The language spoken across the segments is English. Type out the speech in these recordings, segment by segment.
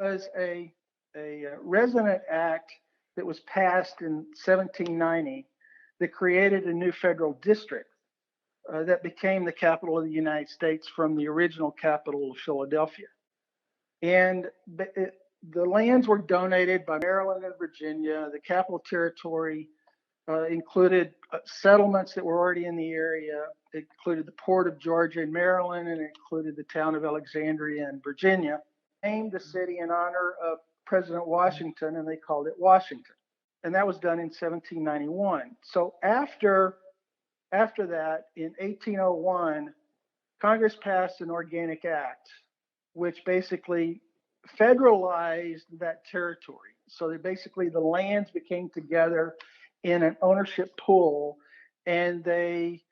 Was a resident act that was passed in 1790 that created a new federal district that became the capital of the United States from the original capital of Philadelphia. And the lands were donated by Maryland and Virginia. The Capital Territory included settlements that were already in the area. It included the port of Georgia in Maryland, and it included the town of Alexandria in Virginia. Named the city in honor of President Washington, and they called it Washington. And that was done in 1791. So after that, in 1801, Congress passed an Organic Act, which basically federalized that territory. So that basically the lands became together in an ownership pool, and they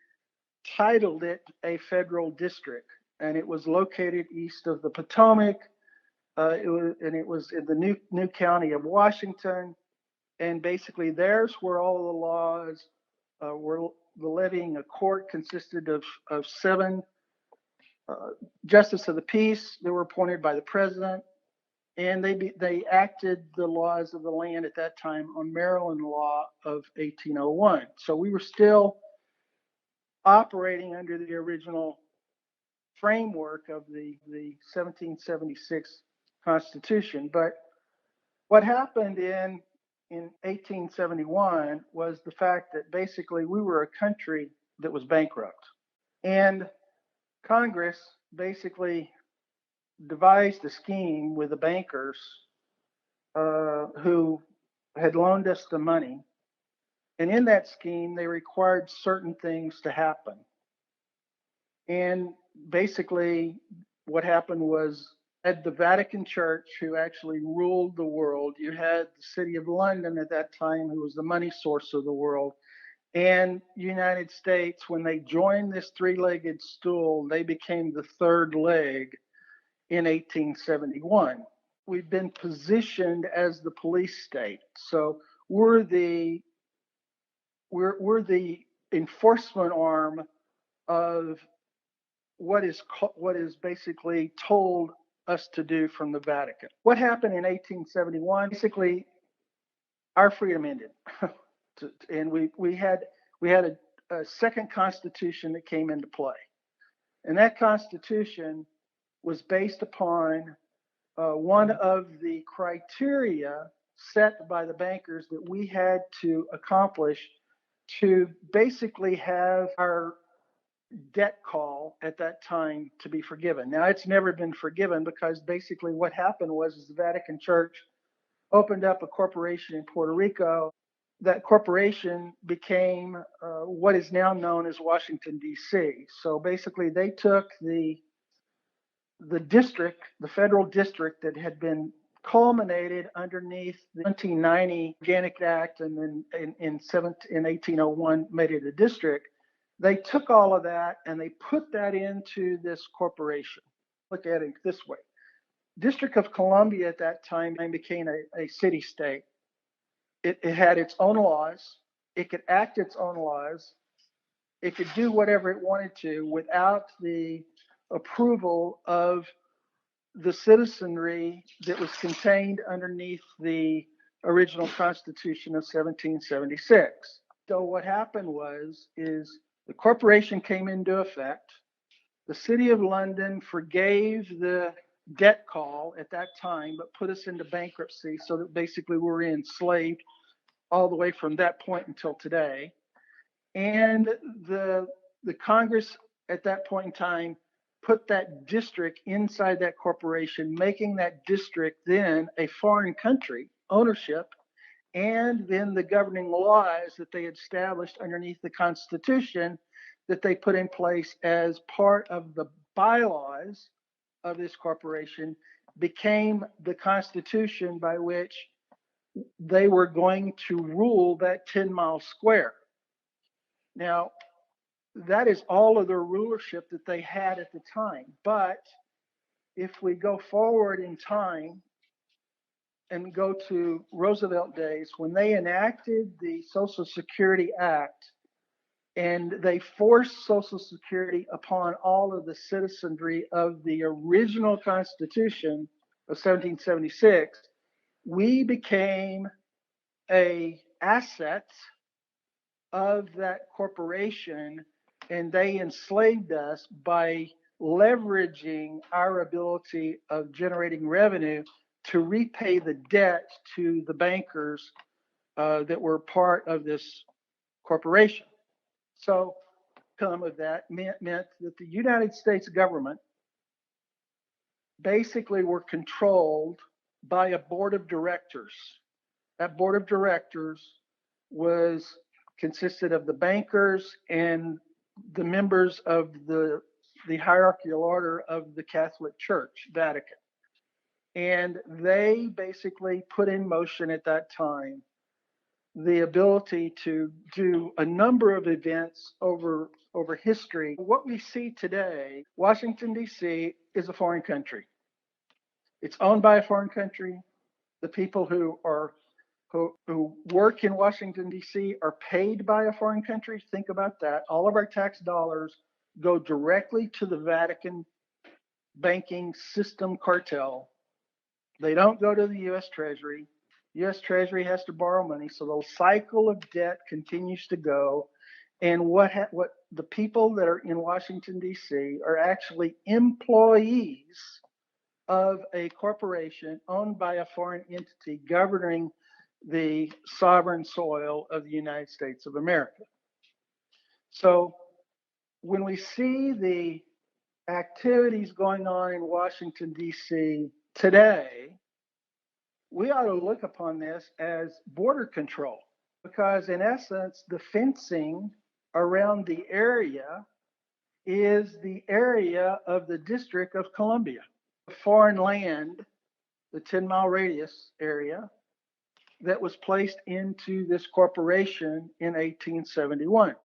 titled it a federal district. And it was located east of the Potomac. It was in the new county of Washington. And basically there's where all the laws were. The levying a court consisted of 7 justices of the peace that were appointed by the president, and they acted the laws of the land at that time on Maryland law of 1801. So we were still operating under the original framework of the 1776 Constitution. But what happened in 1871 was the fact that basically we were a country that was bankrupt. And Congress basically devised a scheme with the bankers who had loaned us the money. And in that scheme, they required certain things to happen. And basically what happened was at the Vatican Church, who actually ruled the world. You had the city of London at that time, who was the money source of the world. And United States, when they joined this 3-legged stool, they became the 3rd leg in 1871. We've been positioned as the police state. So we're the enforcement arm of what is basically told us to do from the Vatican. What happened in 1871? Basically, our freedom ended, and we had a second constitution that came into play, and that constitution was based upon one of the criteria set by the bankers that we had to accomplish to basically have our debt call at that time to be forgiven. Now, it's never been forgiven because basically what happened was the Vatican Church opened up a corporation in Puerto Rico. That corporation became what is now known as Washington, D.C. So basically they took the district, the federal district that had been culminated underneath the 1990 Organic Act, and then in 1801 made it a district. They took all of that and they put that into this corporation. Look at it this way. District of Columbia at that time became a city state. It had its own laws. It could act its own laws. It could do whatever it wanted to without the approval of the citizenry that was contained underneath the original Constitution of 1776. So what happened is the corporation came into effect. The City of London forgave the debt call at that time, but put us into bankruptcy, so that basically we're enslaved all the way from that point until today. And the Congress at that point in time put that district inside that corporation, making that district then a foreign country ownership, and then the governing laws that they established underneath the Constitution that they put in place as part of the bylaws of this corporation became the Constitution by which they were going to rule that 10-mile square. Now, that is all of the rulership that they had at the time. But if we go forward in time and go to Roosevelt days, when they enacted the Social Security Act and they forced Social Security upon all of the citizenry of the original Constitution, of 1776, we became a asset of that corporation, and they enslaved us by leveraging our ability of generating revenue to repay the debt to the bankers that were part of this corporation. So, outcome of that meant that the United States government basically were controlled by a board of directors. That board of directors was consisted of the bankers and the members of the hierarchical order of the Catholic Church, Vatican. And they basically put in motion at that time the ability to do a number of events over history. What we see today, Washington, D.C. is a foreign country. It's owned by a foreign country. The people who work in Washington, D.C. are paid by a foreign country. Think about that. All of our tax dollars go directly to the Vatican banking system cartel. They don't go to the U.S. Treasury. U.S. Treasury has to borrow money, so the cycle of debt continues to go. And what the people that are in Washington, D.C. are actually employees of a corporation owned by a foreign entity governing the sovereign soil of the United States of America. So when we see the activities going on in Washington, D.C. today, we ought to look upon this as border control, because in essence, the fencing around the area is the area of the District of Columbia. Foreign land, the 10-mile radius area, that was placed into this corporation in 1871.